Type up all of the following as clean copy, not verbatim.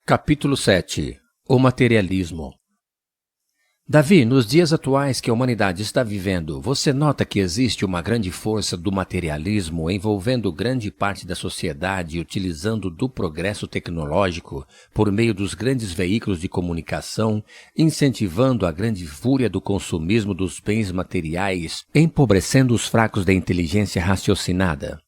Capítulo 7. O materialismo. Davi, nos dias atuais que a humanidade está vivendo, você nota que existe uma grande força do materialismo envolvendo grande parte da sociedade, utilizando do progresso tecnológico por meio dos grandes veículos de comunicação, incentivando a grande fúria do consumismo dos bens materiais, empobrecendo os fracos da inteligência raciocinada.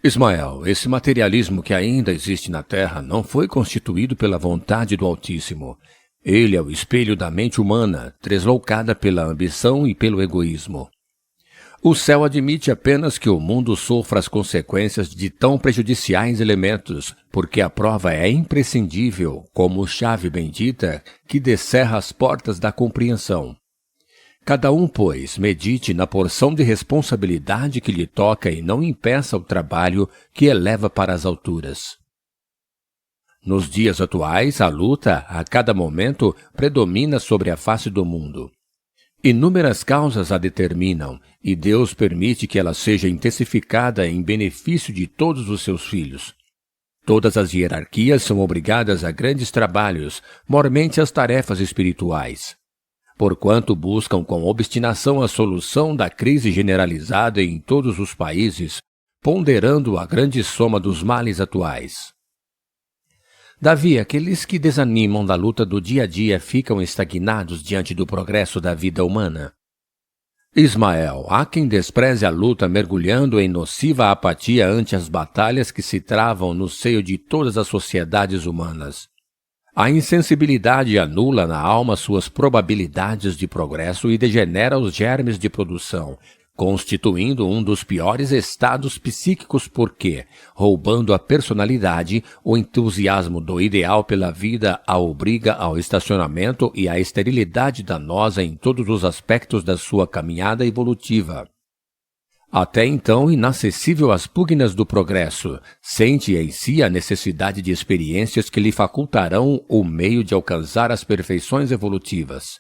Ismael, esse materialismo que ainda existe na Terra não foi constituído pela vontade do Altíssimo. Ele é o espelho da mente humana, tresloucada pela ambição e pelo egoísmo. O céu admite apenas que o mundo sofra as consequências de tão prejudiciais elementos, porque a prova é imprescindível, como chave bendita que descerra as portas da compreensão. Cada um, pois, medite na porção de responsabilidade que lhe toca e não impeça o trabalho que eleva para as alturas. Nos dias atuais, a luta, a cada momento, predomina sobre a face do mundo. Inúmeras causas a determinam, e Deus permite que ela seja intensificada em benefício de todos os seus filhos. Todas as hierarquias são obrigadas a grandes trabalhos, mormente as tarefas espirituais. Porquanto buscam com obstinação a solução da crise generalizada em todos os países, ponderando a grande soma dos males atuais. Davi, aqueles que desanimam da luta do dia a dia ficam estagnados diante do progresso da vida humana. Ismael, há quem despreze a luta mergulhando em nociva apatia ante as batalhas que se travam no seio de todas as sociedades humanas. A insensibilidade anula na alma suas probabilidades de progresso e degenera os germes de produção, constituindo um dos piores estados psíquicos porque, roubando a personalidade, o entusiasmo do ideal pela vida a obriga ao estacionamento e à esterilidade danosa em todos os aspectos da sua caminhada evolutiva. Até então inacessível às pugnas do progresso, sente em si a necessidade de experiências que lhe facultarão o meio de alcançar as perfeições evolutivas.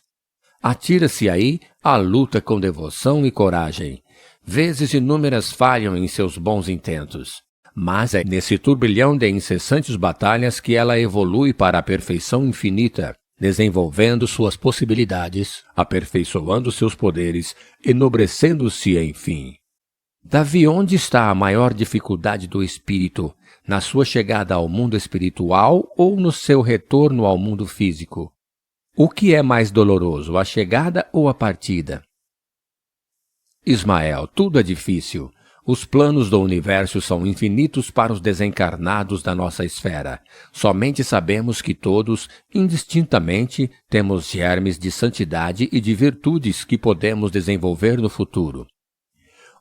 Atira-se aí à luta com devoção e coragem. Vezes inúmeras falham em seus bons intentos. Mas é nesse turbilhão de incessantes batalhas que ela evolui para a perfeição infinita, desenvolvendo suas possibilidades, aperfeiçoando seus poderes, enobrecendo-se enfim. Davi, onde está a maior dificuldade do espírito? Na sua chegada ao mundo espiritual ou no seu retorno ao mundo físico? O que é mais doloroso, a chegada ou a partida? Ismael, tudo é difícil. Os planos do universo são infinitos para os desencarnados da nossa esfera. Somente sabemos que todos, indistintamente, temos germes de santidade e de virtudes que podemos desenvolver no futuro.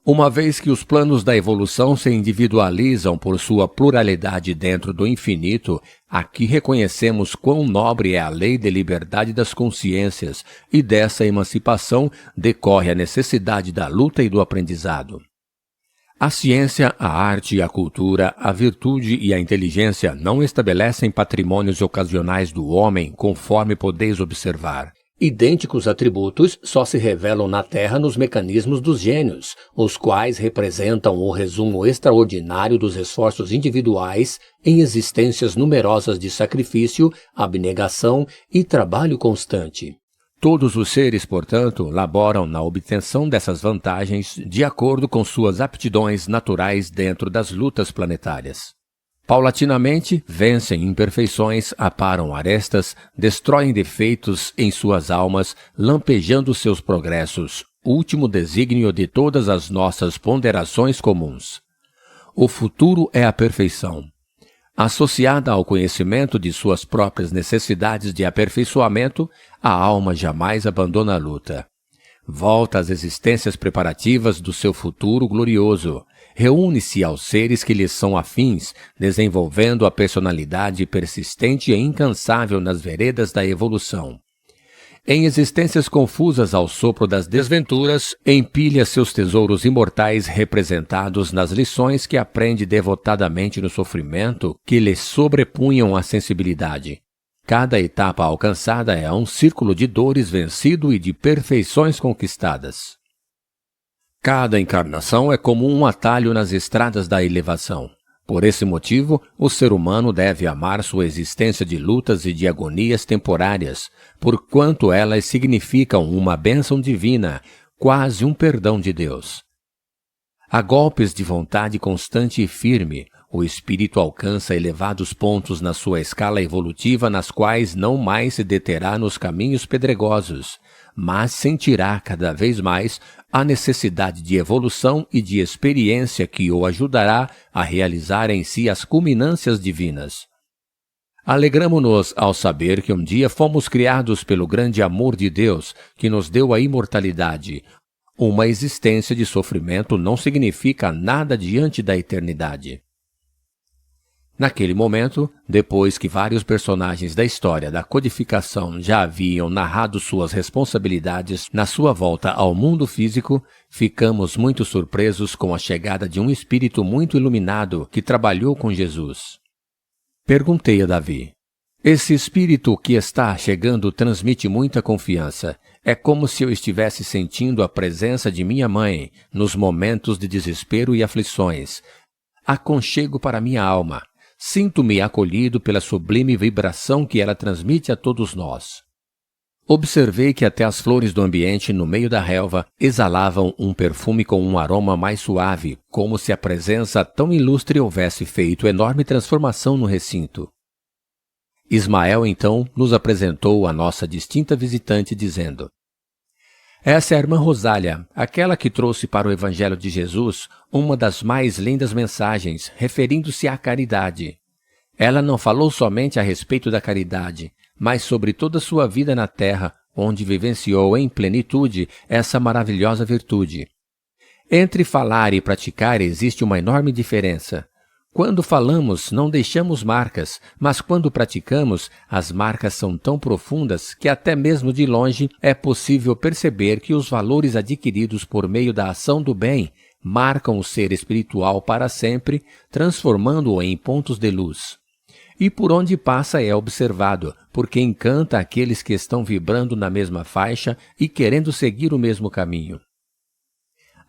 Uma vez que os planos da evolução se individualizam por sua pluralidade dentro do infinito, aqui reconhecemos quão nobre é a lei de liberdade das consciências, e dessa emancipação decorre a necessidade da luta e do aprendizado. A ciência, a arte, a cultura, a virtude e a inteligência não estabelecem patrimônios ocasionais do homem, conforme podeis observar. Idênticos atributos só se revelam na Terra nos mecanismos dos gênios, os quais representam o resumo extraordinário dos esforços individuais em existências numerosas de sacrifício, abnegação e trabalho constante. Todos os seres, portanto, laboram na obtenção dessas vantagens de acordo com suas aptidões naturais dentro das lutas planetárias. Paulatinamente, vencem imperfeições, aparam arestas, destroem defeitos em suas almas, lampejando seus progressos, último desígnio de todas as nossas ponderações comuns. O futuro é a perfeição. Associada ao conhecimento de suas próprias necessidades de aperfeiçoamento, a alma jamais abandona a luta. Volta às existências preparativas do seu futuro glorioso. Reúne-se aos seres que lhe são afins, desenvolvendo a personalidade persistente e incansável nas veredas da evolução. Em existências confusas ao sopro das desventuras, empilha seus tesouros imortais representados nas lições que aprende devotadamente no sofrimento que lhe sobrepunham a sensibilidade. Cada etapa alcançada é um círculo de dores vencido e de perfeições conquistadas. Cada encarnação é como um atalho nas estradas da elevação. Por esse motivo, o ser humano deve amar sua existência de lutas e de agonias temporárias, porquanto elas significam uma bênção divina, quase um perdão de Deus. A golpes de vontade constante e firme, o espírito alcança elevados pontos na sua escala evolutiva nas quais não mais se deterá nos caminhos pedregosos, mas sentirá cada vez mais a necessidade de evolução e de experiência que o ajudará a realizar em si as culminâncias divinas. Alegramo-nos ao saber que um dia fomos criados pelo grande amor de Deus, que nos deu a imortalidade. Uma existência de sofrimento não significa nada diante da eternidade. Naquele momento, depois que vários personagens da história da codificação já haviam narrado suas responsabilidades na sua volta ao mundo físico, ficamos muito surpresos com a chegada de um espírito muito iluminado que trabalhou com Jesus. Perguntei a Davi: esse espírito que está chegando transmite muita confiança. É como se eu estivesse sentindo a presença de minha mãe nos momentos de desespero e aflições. Aconchego para minha alma. Sinto-me acolhido pela sublime vibração que ela transmite a todos nós. Observei que até as flores do ambiente no meio da relva exalavam um perfume com um aroma mais suave, como se a presença tão ilustre houvesse feito enorme transformação no recinto. Ismael então nos apresentou a nossa distinta visitante dizendo: essa é a irmã Rosália, aquela que trouxe para o Evangelho de Jesus uma das mais lindas mensagens, referindo-se à caridade. Ela não falou somente a respeito da caridade, mas sobre toda a sua vida na terra, onde vivenciou em plenitude essa maravilhosa virtude. Entre falar e praticar existe uma enorme diferença. Quando falamos, não deixamos marcas, mas quando praticamos, as marcas são tão profundas que até mesmo de longe é possível perceber que os valores adquiridos por meio da ação do bem marcam o ser espiritual para sempre, transformando-o em pontos de luz. E por onde passa é observado, porque encanta aqueles que estão vibrando na mesma faixa e querendo seguir o mesmo caminho.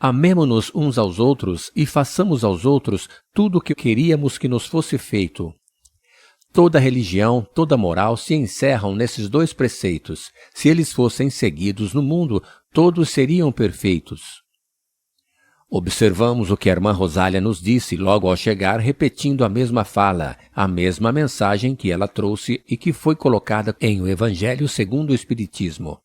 Amemo-nos uns aos outros e façamos aos outros tudo o que queríamos que nos fosse feito. Toda religião, toda moral se encerram nesses dois preceitos. Se eles fossem seguidos no mundo, todos seriam perfeitos. Observamos o que a irmã Rosália nos disse logo ao chegar, repetindo a mesma fala, a mesma mensagem que ela trouxe e que foi colocada em o Evangelho segundo o Espiritismo.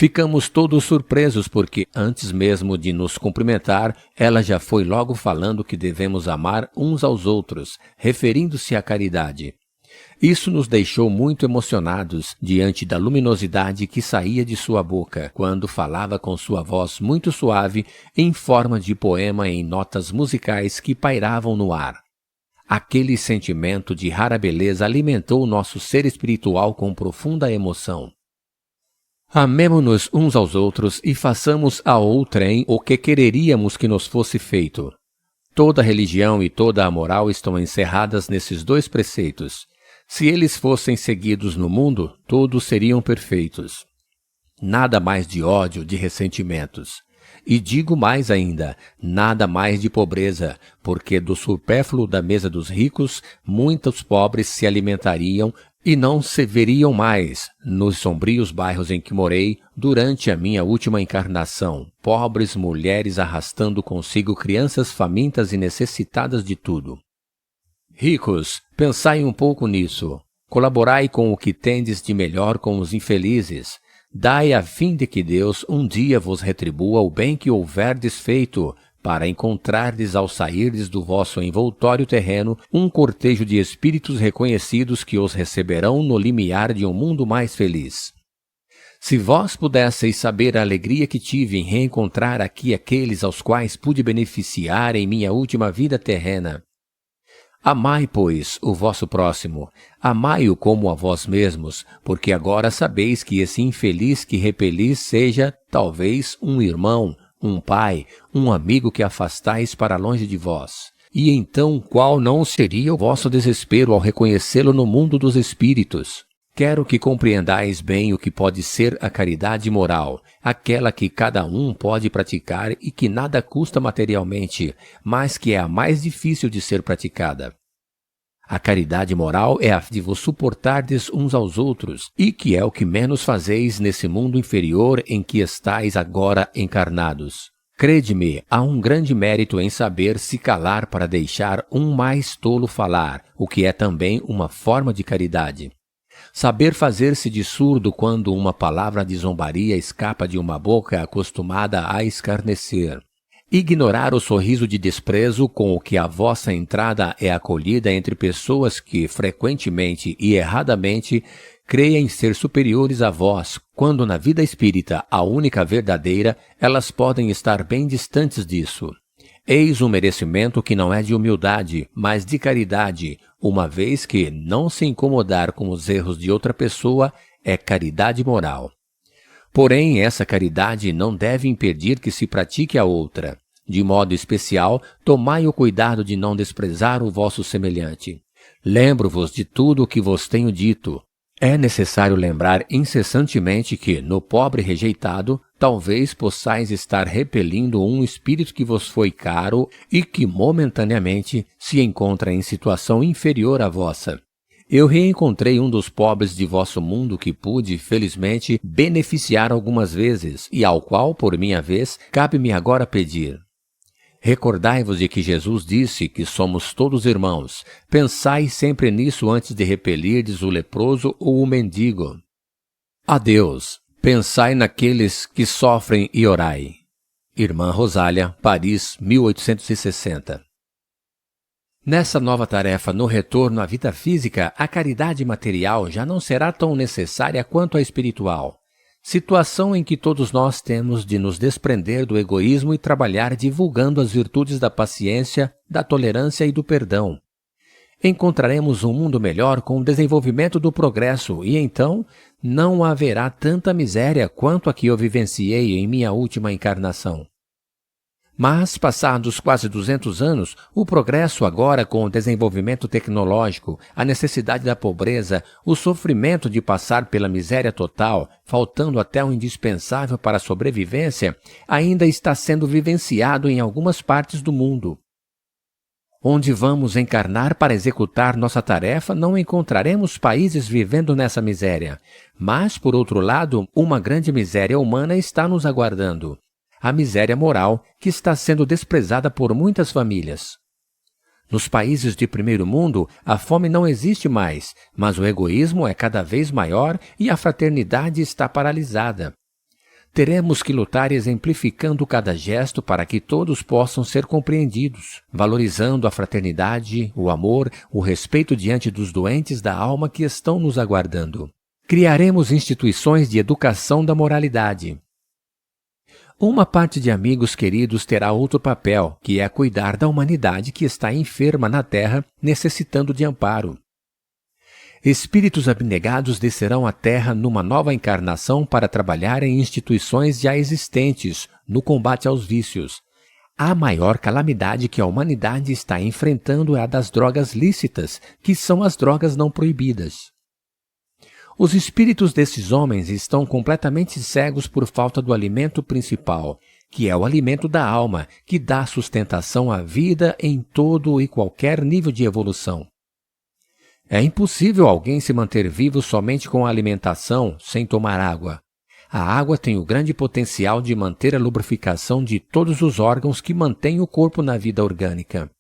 Ficamos todos surpresos porque, antes mesmo de nos cumprimentar, ela já foi logo falando que devemos amar uns aos outros, referindo-se à caridade. Isso nos deixou muito emocionados diante da luminosidade que saía de sua boca, quando falava com sua voz muito suave, em forma de poema em notas musicais que pairavam no ar. Aquele sentimento de rara beleza alimentou o nosso ser espiritual com profunda emoção. Amemo-nos uns aos outros e façamos a outrem o que quereríamos que nos fosse feito. Toda religião e toda a moral estão encerradas nesses dois preceitos. Se eles fossem seguidos no mundo, todos seriam perfeitos. Nada mais de ódio, de ressentimentos. E digo mais ainda, nada mais de pobreza, porque do supérfluo da mesa dos ricos, muitos pobres se alimentariam e não se veriam mais, nos sombrios bairros em que morei, durante a minha última encarnação, pobres mulheres arrastando consigo crianças famintas e necessitadas de tudo. Ricos, pensai um pouco nisso. Colaborai com o que tendes de melhor com os infelizes. Dai a fim de que Deus um dia vos retribua o bem que houverdes feito, para encontrardes ao sairdes do vosso envoltório terreno um cortejo de espíritos reconhecidos que os receberão no limiar de um mundo mais feliz. Se vós pudesseis saber a alegria que tive em reencontrar aqui aqueles aos quais pude beneficiar em minha última vida terrena. Amai, pois, o vosso próximo, amai-o como a vós mesmos, porque agora sabeis que esse infeliz que repelis seja, talvez, um irmão, um pai, um amigo que afastais para longe de vós. E então qual não seria o vosso desespero ao reconhecê-lo no mundo dos espíritos? Quero que compreendais bem o que pode ser a caridade moral, aquela que cada um pode praticar e que nada custa materialmente, mas que é a mais difícil de ser praticada. A caridade moral é a de vos suportardes uns aos outros, e que é o que menos fazeis nesse mundo inferior em que estáis agora encarnados. Crede-me, há um grande mérito em saber se calar para deixar um mais tolo falar, o que é também uma forma de caridade. Saber fazer-se de surdo quando uma palavra de zombaria escapa de uma boca acostumada a escarnecer. Ignorar o sorriso de desprezo com o que a vossa entrada é acolhida entre pessoas que, frequentemente e erradamente, creem ser superiores a vós, quando na vida espírita, a única verdadeira, elas podem estar bem distantes disso. Eis um merecimento que não é de humildade, mas de caridade, uma vez que não se incomodar com os erros de outra pessoa é caridade moral. Porém, essa caridade não deve impedir que se pratique a outra. De modo especial, tomai o cuidado de não desprezar o vosso semelhante. Lembro-vos de tudo o que vos tenho dito. É necessário lembrar incessantemente que, no pobre rejeitado, talvez possais estar repelindo um espírito que vos foi caro e que momentaneamente se encontra em situação inferior à vossa. Eu reencontrei um dos pobres de vosso mundo que pude, felizmente, beneficiar algumas vezes e ao qual, por minha vez, cabe-me agora pedir. Recordai-vos de que Jesus disse que somos todos irmãos. Pensai sempre nisso antes de repelirdes o leproso ou o mendigo. Adeus. Pensai naqueles que sofrem e orai. Irmã Rosália, Paris, 1860. Nessa nova tarefa no retorno à vida física, a caridade material já não será tão necessária quanto a espiritual. Situação em que todos nós temos de nos desprender do egoísmo e trabalhar divulgando as virtudes da paciência, da tolerância e do perdão. Encontraremos um mundo melhor com o desenvolvimento do progresso e então não haverá tanta miséria quanto a que eu vivenciei em minha última encarnação. Mas, passados quase 200 anos, o progresso agora com o desenvolvimento tecnológico, a necessidade da pobreza, o sofrimento de passar pela miséria total, faltando até o indispensável para a sobrevivência, ainda está sendo vivenciado em algumas partes do mundo. Onde vamos encarnar para executar nossa tarefa, não encontraremos países vivendo nessa miséria. Mas, por outro lado, uma grande miséria humana está nos aguardando. A miséria moral que está sendo desprezada por muitas famílias. Nos países de primeiro mundo, a fome não existe mais, mas o egoísmo é cada vez maior e a fraternidade está paralisada. Teremos que lutar exemplificando cada gesto para que todos possam ser compreendidos, valorizando a fraternidade, o amor, o respeito diante dos doentes da alma que estão nos aguardando. Criaremos instituições de educação da moralidade. Uma parte de amigos queridos terá outro papel, que é cuidar da humanidade que está enferma na Terra, necessitando de amparo. Espíritos abnegados descerão à Terra numa nova encarnação para trabalhar em instituições já existentes, no combate aos vícios. A maior calamidade que a humanidade está enfrentando é a das drogas lícitas, que são as drogas não proibidas. Os espíritos desses homens estão completamente cegos por falta do alimento principal, que é o alimento da alma, que dá sustentação à vida em todo e qualquer nível de evolução. É impossível alguém se manter vivo somente com a alimentação, sem tomar água. A água tem o grande potencial de manter a lubrificação de todos os órgãos que mantêm o corpo na vida orgânica.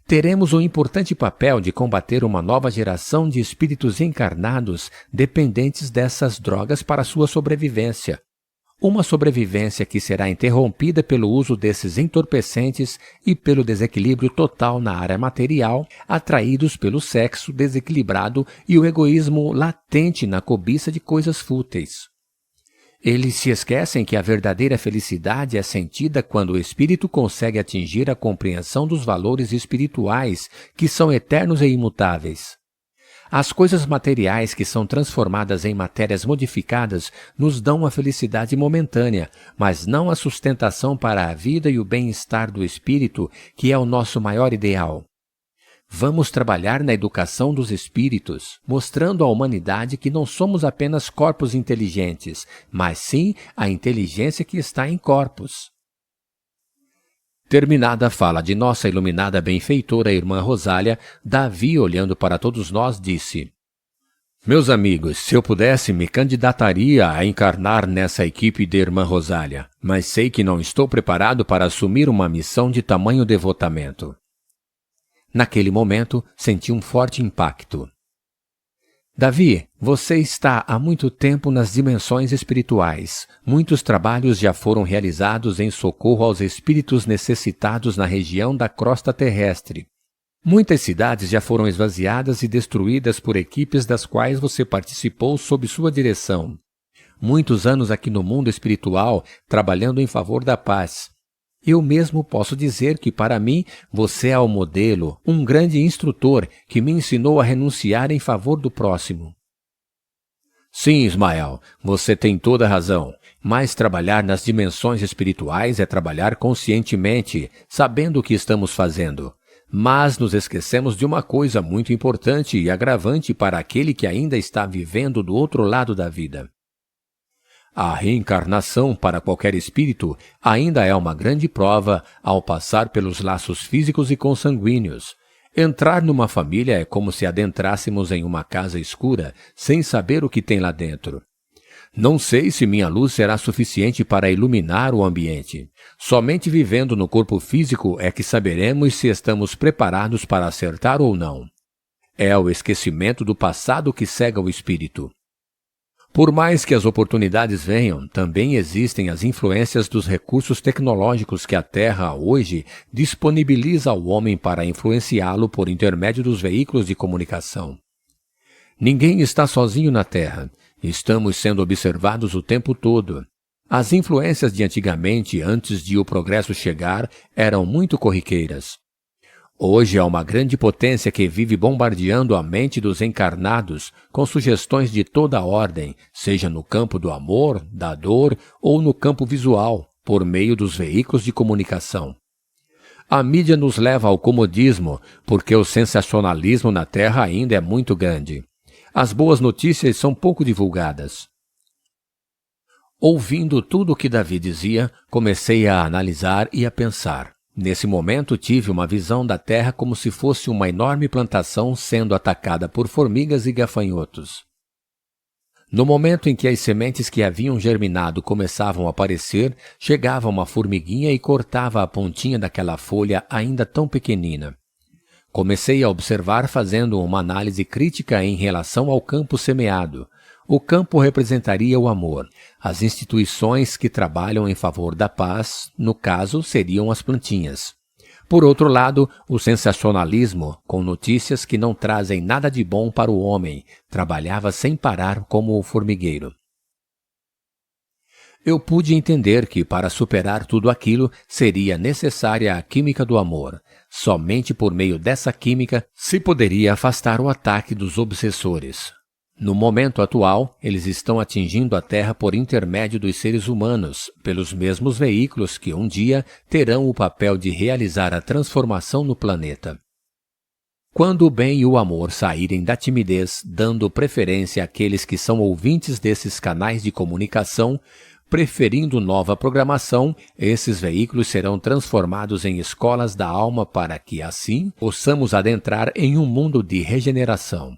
Teremos o importante papel de combater uma nova geração de espíritos encarnados dependentes dessas drogas para sua sobrevivência. Uma sobrevivência que será interrompida pelo uso desses entorpecentes e pelo desequilíbrio total na área material, atraídos pelo sexo desequilibrado e o egoísmo latente na cobiça de coisas fúteis. Eles se esquecem que a verdadeira felicidade é sentida quando o espírito consegue atingir a compreensão dos valores espirituais, que são eternos e imutáveis. As coisas materiais que são transformadas em matérias modificadas nos dão a felicidade momentânea, mas não a sustentação para a vida e o bem-estar do espírito, que é o nosso maior ideal. Vamos trabalhar na educação dos espíritos, mostrando à humanidade que não somos apenas corpos inteligentes, mas sim a inteligência que está em corpos. Terminada a fala de nossa iluminada benfeitora irmã Rosália, Davi, olhando para todos nós, disse: Meus amigos, se eu pudesse, me candidataria a encarnar nessa equipe de irmã Rosália, mas sei que não estou preparado para assumir uma missão de tamanho devotamento. Naquele momento, senti um forte impacto. Davi, você está há muito tempo nas dimensões espirituais. Muitos trabalhos já foram realizados em socorro aos espíritos necessitados na região da crosta terrestre. Muitas cidades já foram esvaziadas e destruídas por equipes das quais você participou sob sua direção. Muitos anos aqui no mundo espiritual, trabalhando em favor da paz. Eu mesmo posso dizer que, para mim, você é o modelo, um grande instrutor que me ensinou a renunciar em favor do próximo. Sim, Ismael, você tem toda a razão, mas trabalhar nas dimensões espirituais é trabalhar conscientemente, sabendo o que estamos fazendo. Mas nos esquecemos de uma coisa muito importante e agravante para aquele que ainda está vivendo do outro lado da vida. A reencarnação para qualquer espírito ainda é uma grande prova ao passar pelos laços físicos e consanguíneos. Entrar numa família é como se adentrássemos em uma casa escura, sem saber o que tem lá dentro. Não sei se minha luz será suficiente para iluminar o ambiente. Somente vivendo no corpo físico é que saberemos se estamos preparados para acertar ou não. É o esquecimento do passado que cega o espírito. Por mais que as oportunidades venham, também existem as influências dos recursos tecnológicos que a Terra, hoje, disponibiliza ao homem para influenciá-lo por intermédio dos veículos de comunicação. Ninguém está sozinho na Terra. Estamos sendo observados o tempo todo. As influências de antigamente, antes de o progresso chegar, eram muito corriqueiras. Hoje é uma grande potência que vive bombardeando a mente dos encarnados com sugestões de toda a ordem, seja no campo do amor, da dor ou no campo visual, por meio dos veículos de comunicação. A mídia nos leva ao comodismo, porque o sensacionalismo na Terra ainda é muito grande. As boas notícias são pouco divulgadas. Ouvindo tudo o que Davi dizia, comecei a analisar e a pensar. Nesse momento tive uma visão da terra como se fosse uma enorme plantação sendo atacada por formigas e gafanhotos. No momento em que as sementes que haviam germinado começavam a aparecer, chegava uma formiguinha e cortava a pontinha daquela folha ainda tão pequenina. Comecei a observar fazendo uma análise crítica em relação ao campo semeado. O campo representaria o amor. As instituições que trabalham em favor da paz, no caso, seriam as plantinhas. Por outro lado, o sensacionalismo, com notícias que não trazem nada de bom para o homem, trabalhava sem parar como o formigueiro. Eu pude entender que, para superar tudo aquilo, seria necessária a química do amor. Somente por meio dessa química se poderia afastar o ataque dos obsessores. No momento atual, eles estão atingindo a Terra por intermédio dos seres humanos, pelos mesmos veículos que um dia terão o papel de realizar a transformação no planeta. Quando o bem e o amor saírem da timidez, dando preferência àqueles que são ouvintes desses canais de comunicação, preferindo nova programação, esses veículos serão transformados em escolas da alma para que, assim, possamos adentrar em um mundo de regeneração.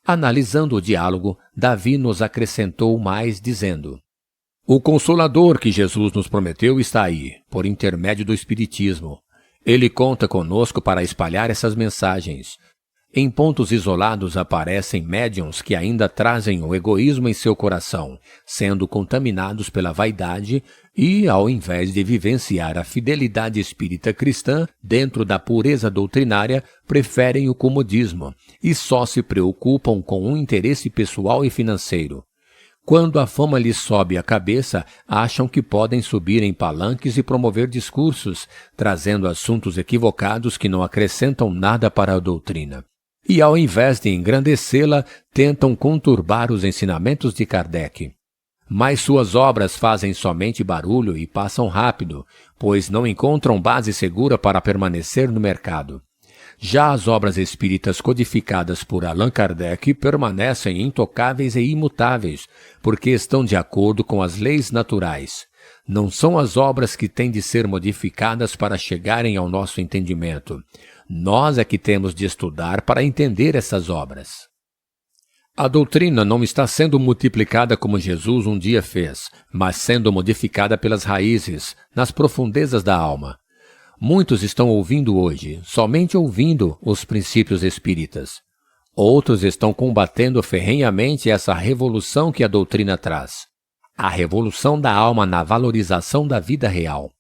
Analisando o diálogo, Davi nos acrescentou mais, dizendo: O Consolador que Jesus nos prometeu está aí, por intermédio do Espiritismo. Ele conta conosco para espalhar essas mensagens. Em pontos isolados aparecem médiuns que ainda trazem o egoísmo em seu coração, sendo contaminados pela vaidade e, ao invés de vivenciar a fidelidade espírita cristã dentro da pureza doutrinária, preferem o comodismo e só se preocupam com um interesse pessoal e financeiro. Quando a fama lhes sobe a cabeça, acham que podem subir em palanques e promover discursos, trazendo assuntos equivocados que não acrescentam nada para a doutrina. E, ao invés de engrandecê-la, tentam conturbar os ensinamentos de Kardec. Mas suas obras fazem somente barulho e passam rápido, pois não encontram base segura para permanecer no mercado. Já as obras espíritas codificadas por Allan Kardec permanecem intocáveis e imutáveis, porque estão de acordo com as leis naturais. Não são as obras que têm de ser modificadas para chegarem ao nosso entendimento. Nós é que temos de estudar para entender essas obras. A doutrina não está sendo multiplicada como Jesus um dia fez, mas sendo modificada pelas raízes, nas profundezas da alma. Muitos estão ouvindo hoje, somente ouvindo, os princípios espíritas. Outros estão combatendo ferrenhamente essa revolução que a doutrina traz. A revolução da alma na valorização da vida real.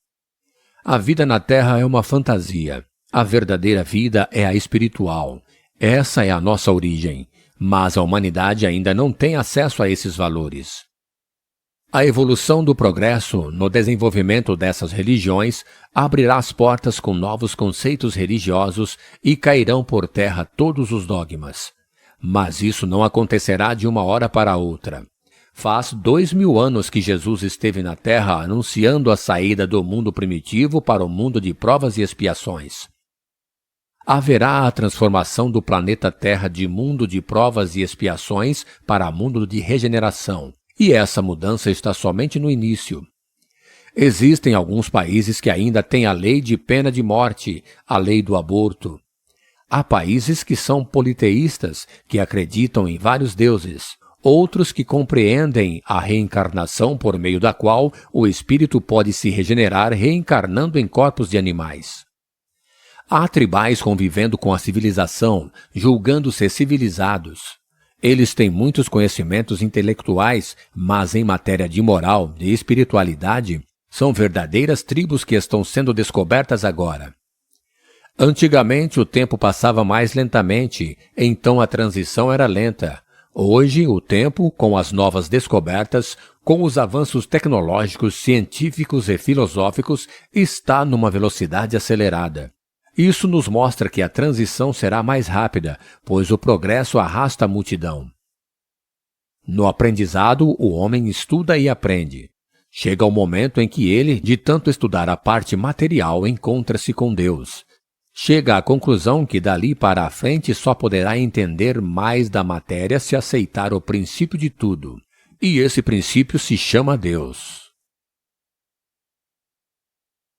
A vida na Terra é uma fantasia. A verdadeira vida é a espiritual. Essa é a nossa origem. Mas a humanidade ainda não tem acesso a esses valores. A evolução do progresso no desenvolvimento dessas religiões abrirá as portas com novos conceitos religiosos e cairão por terra todos os dogmas. Mas isso não acontecerá de uma hora para outra. Faz 2000 anos que Jesus esteve na Terra anunciando a saída do mundo primitivo para o mundo de provas e expiações. Haverá a transformação do planeta Terra de mundo de provas e expiações para mundo de regeneração, e essa mudança está somente no início. Existem alguns países que ainda têm a lei de pena de morte, a lei do aborto. Há países que são politeístas, que acreditam em vários deuses. Outros que compreendem a reencarnação por meio da qual o espírito pode se regenerar reencarnando em corpos de animais. Há tribais convivendo com a civilização, julgando-se civilizados. Eles têm muitos conhecimentos intelectuais, mas em matéria de moral, de espiritualidade, são verdadeiras tribos que estão sendo descobertas agora. Antigamente o tempo passava mais lentamente, então a transição era lenta. Hoje, o tempo, com as novas descobertas, com os avanços tecnológicos, científicos e filosóficos, está numa velocidade acelerada. Isso nos mostra que a transição será mais rápida, pois o progresso arrasta a multidão. No aprendizado, o homem estuda e aprende. Chega o momento em que ele, de tanto estudar a parte material, encontra-se com Deus. Chega à conclusão que dali para a frente só poderá entender mais da matéria se aceitar o princípio de tudo. E esse princípio se chama Deus.